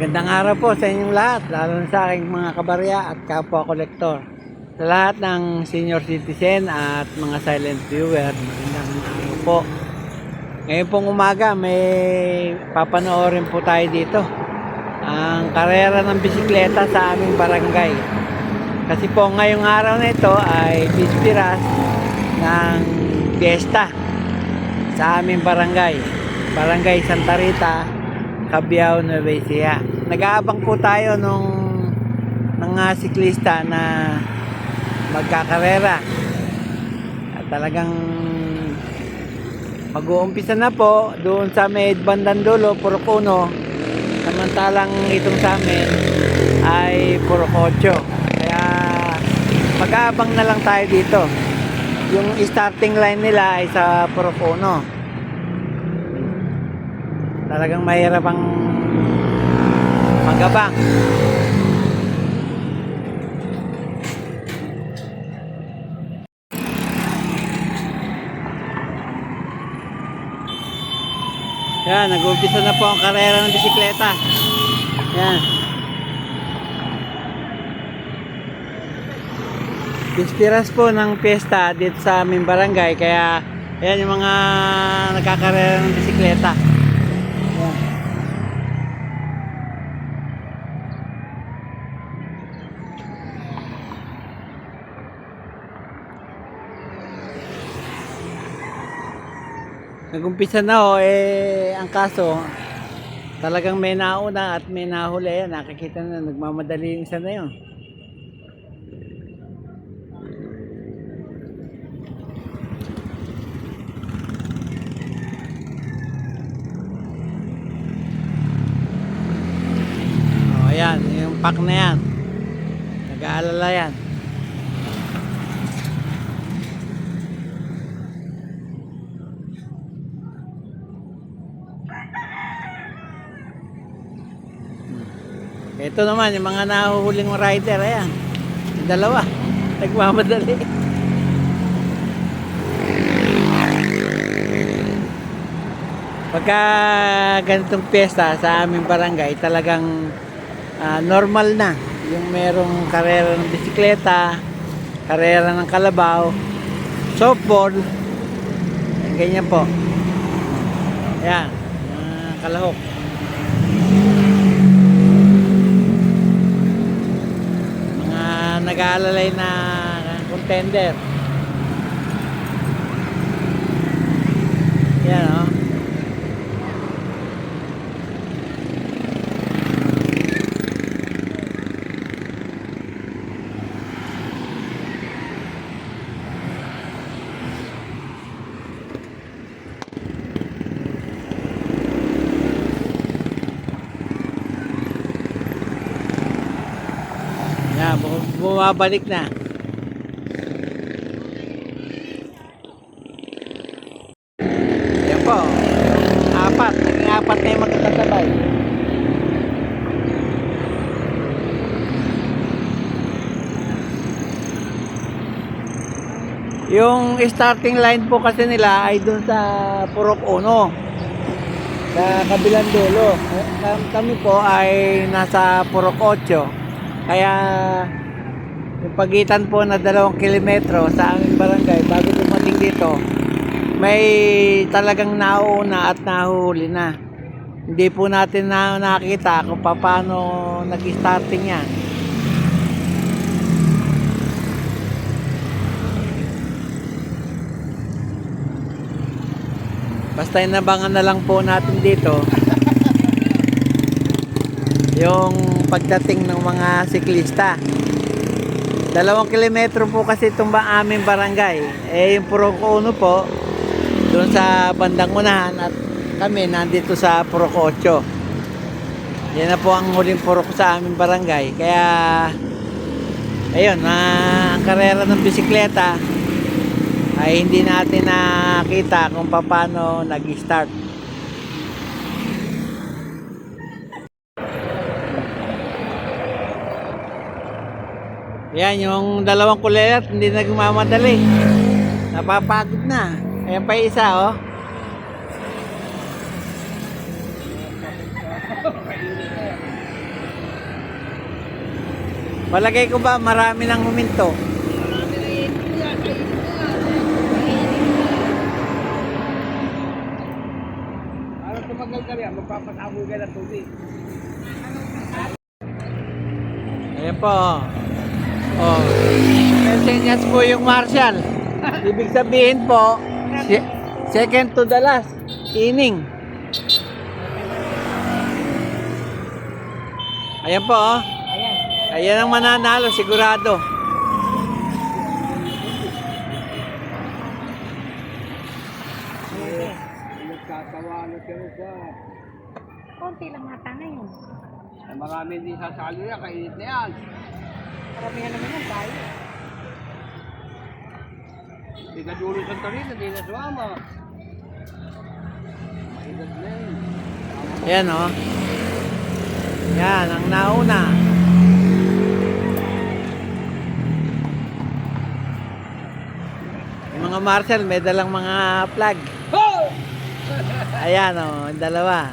Magandang araw po sa inyong lahat, lalo na sa aking mga kabarya at kapwa kolektor. Sa lahat ng senior citizen at mga silent viewer, magandang araw po. Ngayon pong umaga, may papanoorin po tayo dito. Ang karera ng bisikleta sa aming barangay. Kasi po ngayong araw na ito ay bispiras ng fiesta sa aming barangay. Barangay Santa Rita, Cabiao, Nueva Ecija. Nag-aabang po tayo nung mga siklista na magkakarera. At talagang mag-uumpisa na po doon sa may bandang dulo, Purok 1. Samantalang itong sa amin ay Purok 8. Kaya mag-aabang na lang tayo dito. Yung starting line nila ay sa Purok 1. Talagang mahirap ang magabang. Yan, nag-umpisa na po ang karera ng bisikleta. Yan. Bispiras po ng piyesta dito sa aming barangay. Kaya, yan yung mga nagkakarera ng bisikleta. Yan. Nag-umpisa na ang kaso talagang may nauna at may nahuli. Yan, nakikita na nagmamadali yung isa na yun. Ayan, yung pack na yan, nag-aalala yan. Ito naman yung mga nahuhuling rider. Ayan, yung dalawa nagmamadali. Pagka ganitong piyesta sa aming barangay, talagang normal na yung merong karera ng bisikleta, karera ng kalabaw, softball, ganyan po. Ayan, kalahok. Mga nag-aalalay na contender. Ayan, oh. Yan, bumabalik na. Yan po. Naging apat na yung magkakasabay. Yung starting line po kasi nila ay dun sa Purok 1. Sa kabilang dulo. Kami po ay nasa Purok 8. Kaya yung pagitan po na 2 kilometro sa aming barangay bago dumating dito, may talagang nauuna at nahuhuli na. Hindi po natin nakita kung paano nag-starting yan. Basta inabangan na lang po natin dito yung pagdating ng mga siklista. 2 kilometro po kasi itong aming barangay. Yung Purok 1 po doon sa bandang unahan at kami nandito sa Purok 8. Yan na po ang huling purok sa aming barangay. Kaya ayun, ang karera ng bisikleta ay hindi natin nakita kung paano nag-start. Yan, yung 2 kulelat hindi nagmamadali. Napapagod na. Ayan pa yung isa, oh. Palagay ko ba marami nang huminto? Marami na yun yan. Kainin mo yan. Para tumagal ka yan, magpapataboy ka ng tubig. Ayan po. Oh. Mesenyas po yung Marshall. Ibig sabihin po, second to the last inning. Ayan po, oh. Ayan. Ayan ang mananalo, sigurado. Nagtatawanan ka rin siya. Konti lang ata na yun. Marami din sasali yan, kainit na yan. Karamihan naman yan tayo. Ikadulo sa tarin, hindi na sumama. Mahigat na yun. Ayan, oh. Yan, ang nauna. Yung mga Marshall, may dalang mga flag. Ayan, oh, yung dalawa.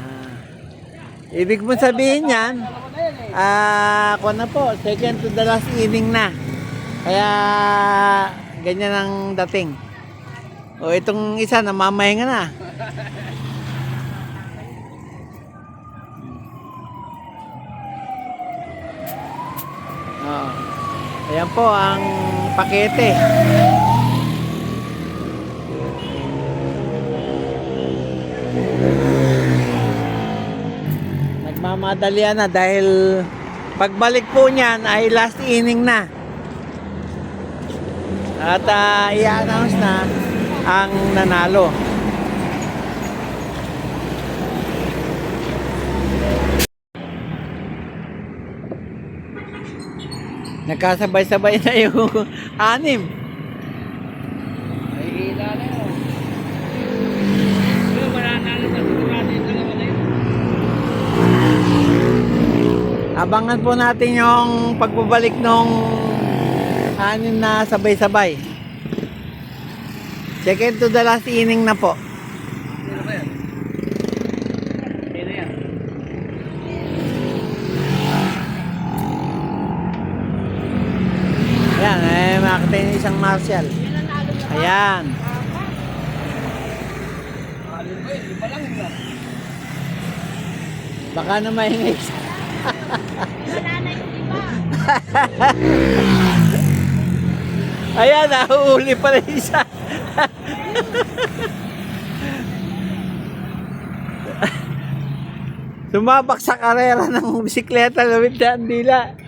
Ibig mo sabihin yan, kung na po, second to the last inning na. Kaya, ganyan ang dating. O, itong isa, namamahinga na. Oo. Ayan po ang pakete. Nagmamadalian na dahil pagbalik po niyan ay last inning na. At i-announce na ang nanalo. Nagkasabay-sabay na yung anim. Ay, hila na yun. Pero mananalo na sigurado yung dalawa na yun. Abangan po natin yung pagbabalik nung anim na sabay-sabay. Second to the last inning na po. Sino ba yan? Sino yan? Ayan, makakita yung isang Marshall. Ayan. Alin ba yun? Lima lang yun. Baka na maingay. Wala na yung iba. Ayan, nahuhuli pala yung isa. Sumabak sa karera ng bisikleta, lumit na ang dila.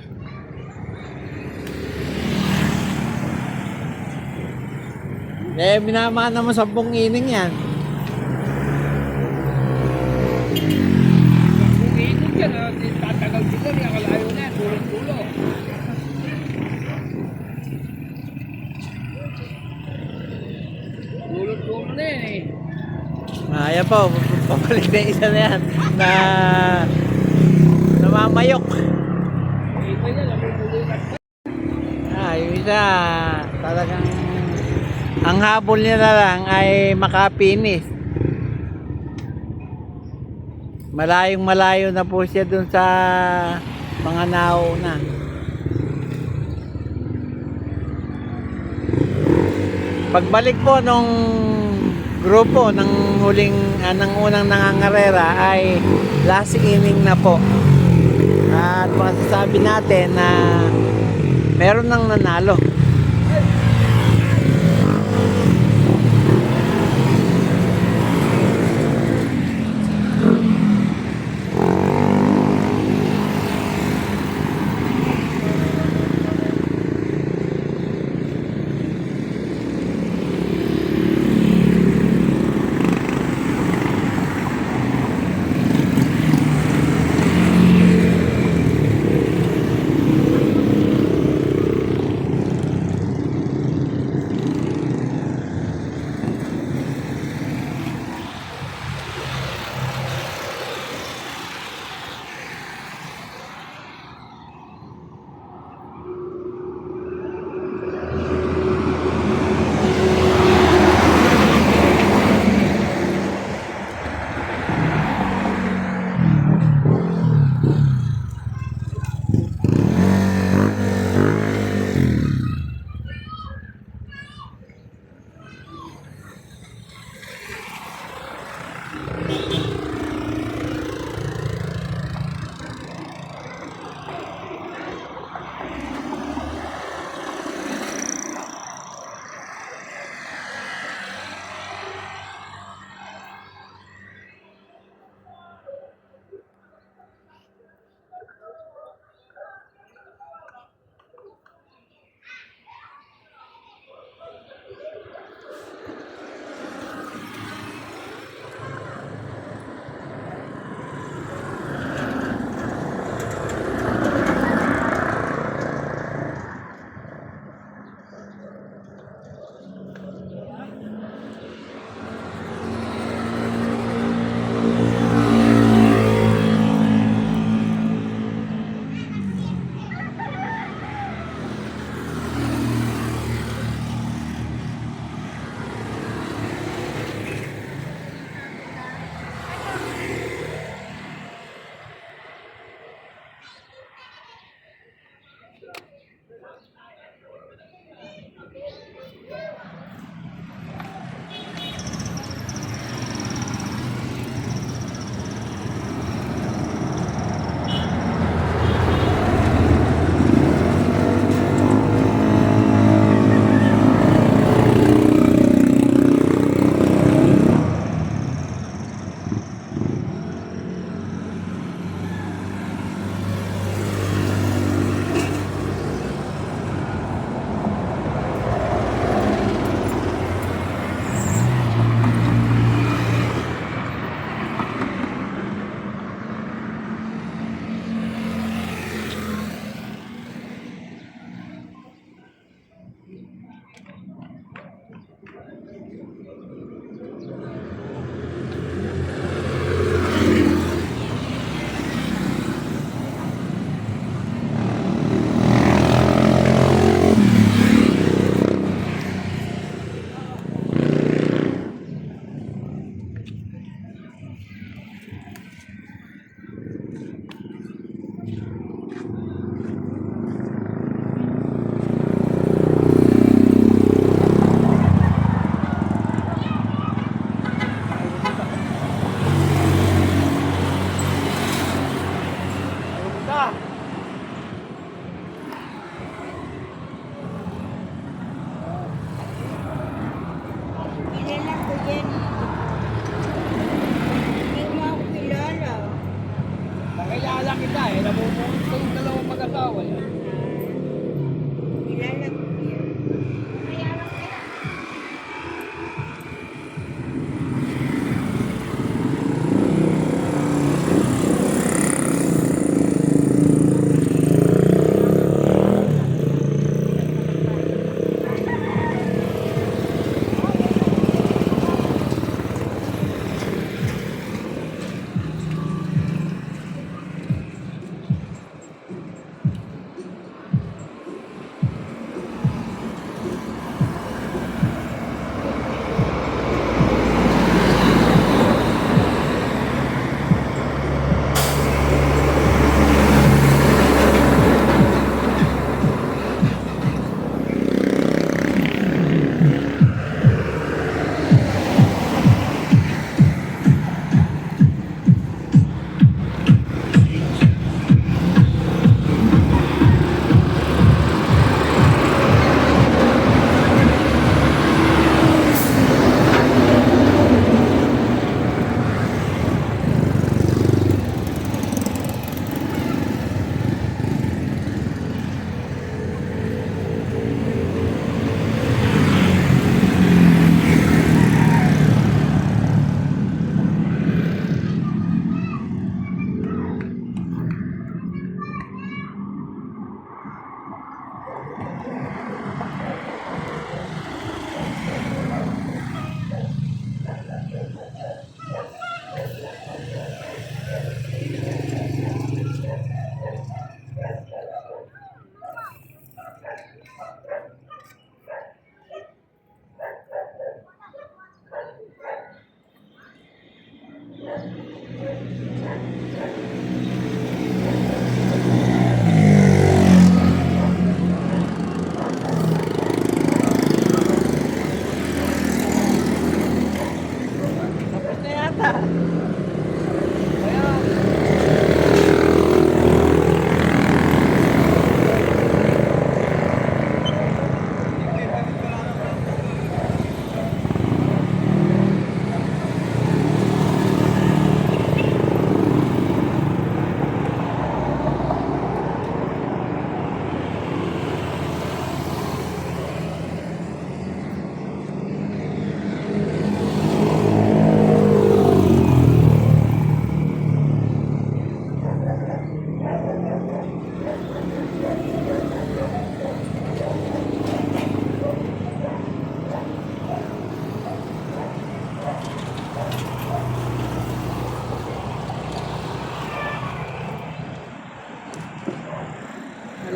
Minamana mo 10 inning yan. Kung ikot yan, tatagal sila niya. Kalayo na yan. Tulog-tulo. Tulog-tulo na yan eh. Ayan po, pabalik na yung isa na yan na namamayok. Iba yan, namumulikat pa. Yung isa talagang ang habol niya na lang ay makapinis. Malayong malayo na po siya dun sa mga nauna. Pagbalik po nung grupo ng huling ng unang nangangarera ay last inning na po. At masasabi natin na meron nang nanalo.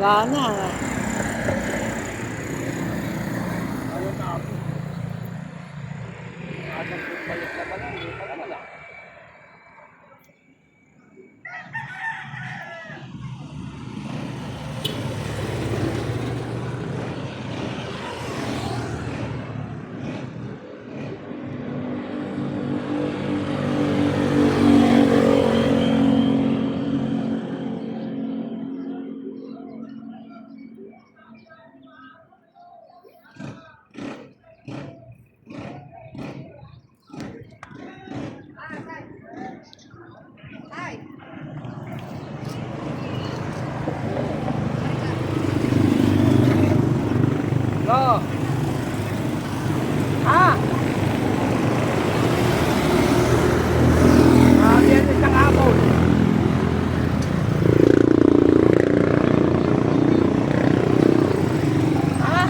Wala na. Ano na ako? At ang balik na pala, hindi pala wala. Go! Ah! Yan isang apple. Ah!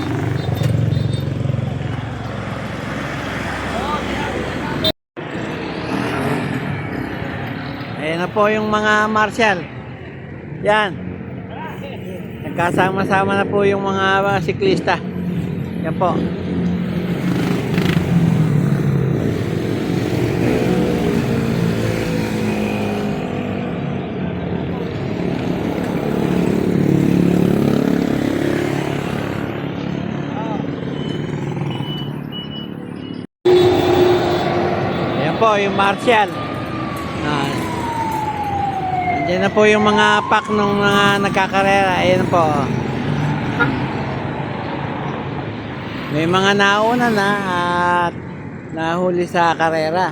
Ayan na po yung mga marshal. Yan. Nagkasama-sama na po yung mga siklista. Yan po. Ayan po yung marshal. Andiyan na po yung mga pack ng mga nagkakarera. Ayan po. May mga nauna na at nahuli sa karera.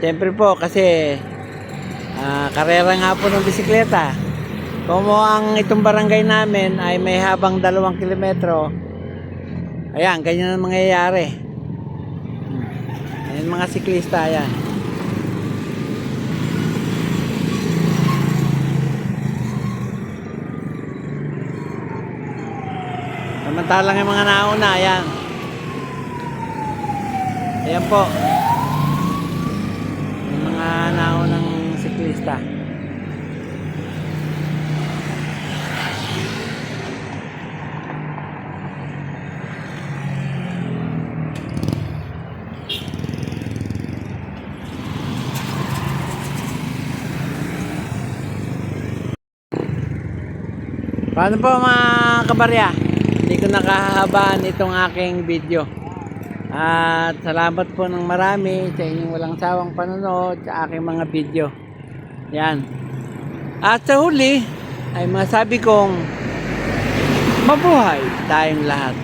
Siyempre po kasi karera nga po ng bisikleta. Kung ang itong barangay namin ay may habang 2 kilometro, ayan, ganyan ang mangyayari. Ayan mga siklista, ayan. Samantalang yung mga nauna, ayan. Ayan po. Yung mga naunang siklista. Paano po mga kabarya? Hindi ko nakahabaan itong aking video. At salamat po ng marami sa inyong walang sawang panonood sa aking mga video. Yan. At sa huli ay masabi kong mabuhay tayong lahat.